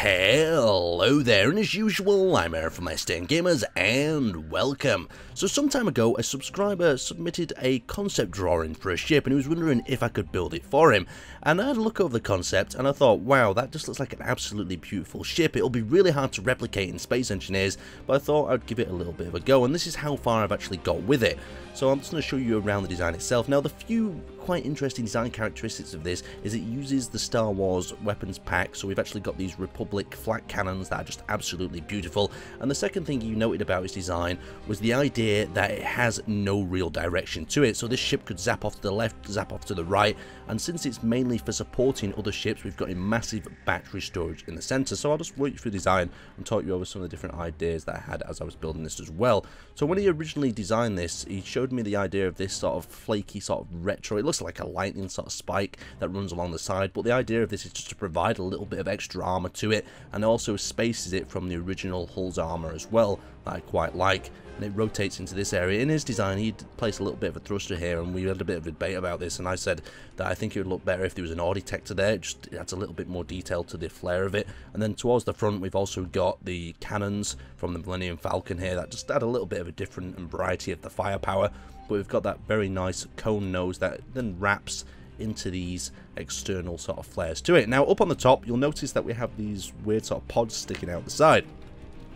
Hello there, and as usual, I'm Aaron from STN Gamers, and welcome. So some time ago, a subscriber submitted a concept drawing for a ship, and he was wondering if I could build it for him. And I had a look over the concept, and I thought, wow, that just looks like an absolutely beautiful ship. It'll be really hard to replicate in Space Engineers, but I thought I'd give it a little bit of a go, and this is how far I've actually got with it. So I'm just going to show you around the design itself. Now, the few quite interesting design characteristics of this is it uses the Star Wars weapons pack, so we've actually got these Republic flak cannons that are just absolutely beautiful. And the second thing you noted about its design was the idea that it has no real direction to it, so this ship could zap off to the left, zap off to the right, and since it's mainly for supporting other ships, we've got a massive battery storage in the center. So I'll just walk you through design and talk you over some of the different ideas that I had as I was building this as well. So when he originally designed this, he showed me the idea of this sort of flaky sort of retro, it looks like a lightning sort of spike that runs along the side, but the idea of this is just to provide a little bit of extra armor to it, and also spaces it from the original hull's armor as well, that I quite like. And it rotates into this area. In his design, he'd placed a little bit of a thruster here, and we had a bit of a debate about this, and I said that I think it would look better if there was an ore detector there. It adds a little bit more detail to the flare of it. And then towards the front, we've also got the cannons from the Millennium Falcon here that just add a little bit of a different and variety of the firepower. But we've got that very nice cone nose that then wraps into these external sort of flares to it. Now, up on the top, you'll notice that we have these weird sort of pods sticking out the side.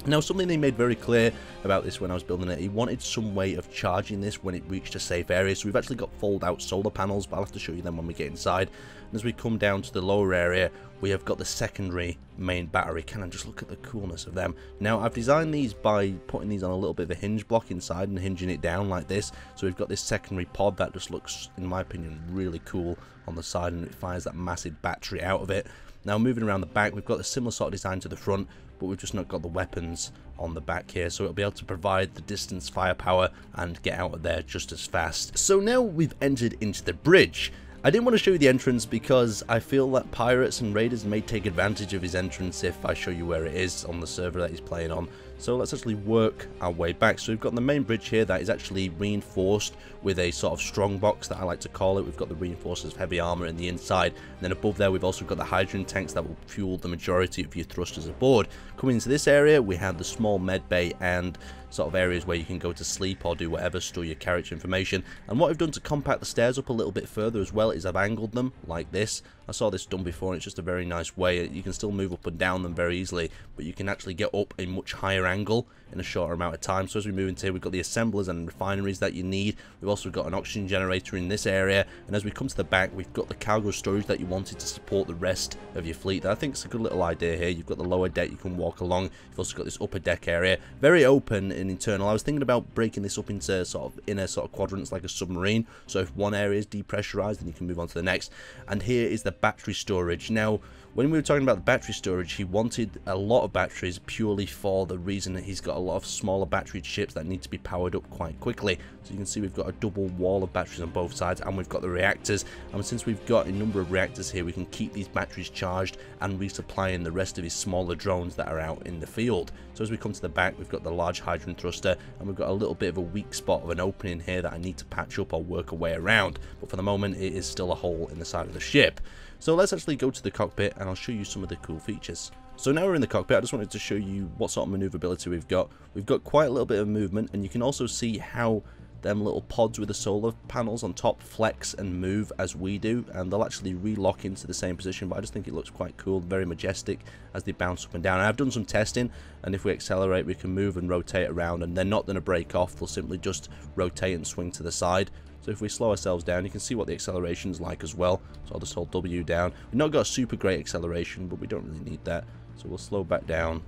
Now, something they made very clear about this when I was building it, he wanted some way of charging this when it reached a safe area. So we've actually got fold-out solar panels, but I'll have to show you them when we get inside. And as we come down to the lower area, we have got the secondary main battery cannon. Just look at the coolness of them. Now, I've designed these by putting these on a little bit of a hinge block inside and hinging it down like this. So we've got this secondary pod that just looks, in my opinion, really cool on the side, and it fires that massive battery out of it. Now, moving around the back, we've got a similar sort of design to the front, but we've just not got the weapons on the back here, so it'll be able to provide the distance firepower and get out of there just as fast. So now we've entered into the bridge. I didn't want to show you the entrance because I feel that pirates and raiders may take advantage of his entrance if I show you where it is on the server that he's playing on. So let's actually work our way back. So we've got the main bridge here that is actually reinforced with a sort of strong box that I like to call it. We've got the reinforcers of heavy armor in the inside, and then above there we've also got the hydrogen tanks that will fuel the majority of your thrusters aboard. Coming into this area, we have the small med bay and sort of areas where you can go to sleep or do whatever, store your character information. And what I've done to compact the stairs up a little bit further as well is I've angled them like this. I saw this done before, and it's just a very nice way. You can still move up and down them very easily, but you can actually get up a much higher angle in a shorter amount of time. So as we move into here, we've got the assemblers and refineries that you need. We've also got an oxygen generator in this area, and as we come to the back, we've got the cargo storage that you wanted to support the rest of your fleet. I think it's a good little idea here. You've got the lower deck you can walk along. You've also got this upper deck area, very open and internal. I was thinking about breaking this up into sort of inner sort of quadrants like a submarine, so if one area is depressurized, then you can move on to the next. And here is the battery storage. Now, when we were talking about the battery storage, he wanted a lot of batteries purely for the reason that he's got a lot of smaller batteried ships that need to be powered up quite quickly. So you can see we've got a double wall of batteries on both sides, and we've got the reactors. And since we've got a number of reactors here, we can keep these batteries charged and resupplying the rest of his smaller drones that are out in the field. So as we come to the back, we've got the large hydrogen thruster, and we've got a little bit of a weak spot of an opening here that I need to patch up or work a way around. But for the moment, it is still a hole in the side of the ship. So let's actually go to the cockpit, and I'll show you some of the cool features. So now we're in the cockpit, I just wanted to show you what sort of maneuverability we've got. We've got quite a little bit of movement, and you can also see how them little pods with the solar panels on top flex and move as we do, and they'll actually re-lock into the same position, but I just think it looks quite cool, very majestic as they bounce up and down. And I've done some testing, and if we accelerate, we can move and rotate around, and they're not going to break off, they'll simply just rotate and swing to the side. So if we slow ourselves down, you can see what the acceleration's like as well. So I'll just hold W down. We've not got a super great acceleration, but we don't really need that. So we'll slow back down,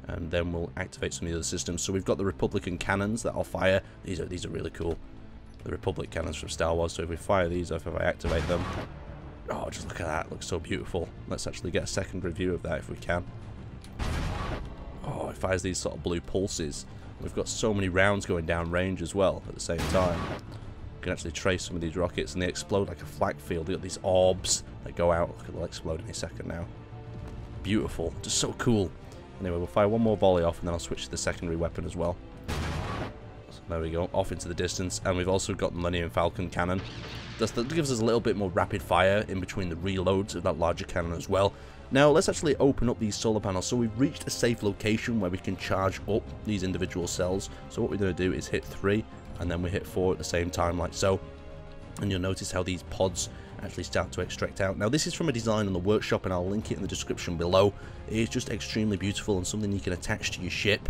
and then we'll activate some of the other systems. So we've got the Republican cannons that I'll fire. These are really cool. The Republic cannons from Star Wars. So if we fire these off, if I activate them, oh, just look at that. It looks so beautiful. Let's actually get a second review of that if we can. Oh, it fires these sort of blue pulses. We've got so many rounds going down range as well at the same time. You can actually trace some of these rockets, and they explode like a flak field. You've got these orbs that go out. Look, they'll explode in a second now. Beautiful. Just so cool. Anyway, we'll fire one more volley off, and then I'll switch to the secondary weapon as well. So there we go. Off into the distance. And we've also got the Millennium Falcon cannon. that gives us a little bit more rapid fire in between the reloads of that larger cannon as well. Now let's actually open up these solar panels. So we've reached a safe location where we can charge up these individual cells. So what we're going to do is hit 3 and then we hit 4 at the same time, like so. And you'll notice how these pods actually start to extract out. Now this is from a design on the workshop, and I'll link it in the description below. It is just extremely beautiful and something you can attach to your ship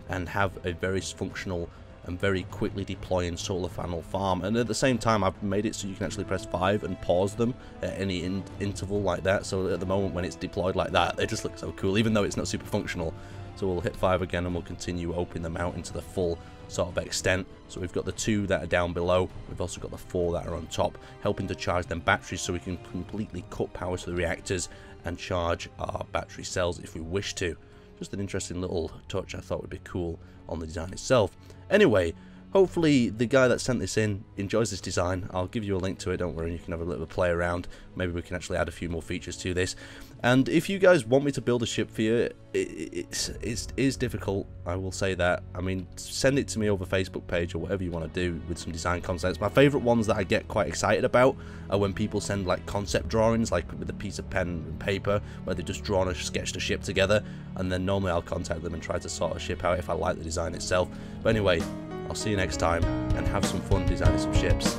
and have a very functional and very quickly deploying solar panel farm. And at the same time, I've made it so you can actually press 5 and pause them at any interval like that. So at the moment when it's deployed like that, they just look so cool, even though it's not super functional. So we'll hit 5 again and we'll continue opening them out into the full sort of extent. So we've got the 2 that are down below, we've also got the 4 that are on top, helping to charge them batteries so we can completely cut power to the reactors and charge our battery cells if we wish to. Just an interesting little touch I thought would be cool on the design itself. Anyway, hopefully the guy that sent this in enjoys this design. I'll give you a link to it, don't worry, you can have a little play around. Maybe we can actually add a few more features to this. And if you guys want me to build a ship for you, it is difficult, I will say that. I mean, send it to me over Facebook page or whatever you want to do with some design concepts. My favourite ones that I get quite excited about are when people send like concept drawings, like with a piece of pen and paper, where they've just drawn or sketched a ship together, and then normally I'll contact them and try to sort a ship out if I like the design itself. But anyway, I'll see you next time, and have some fun designing some ships.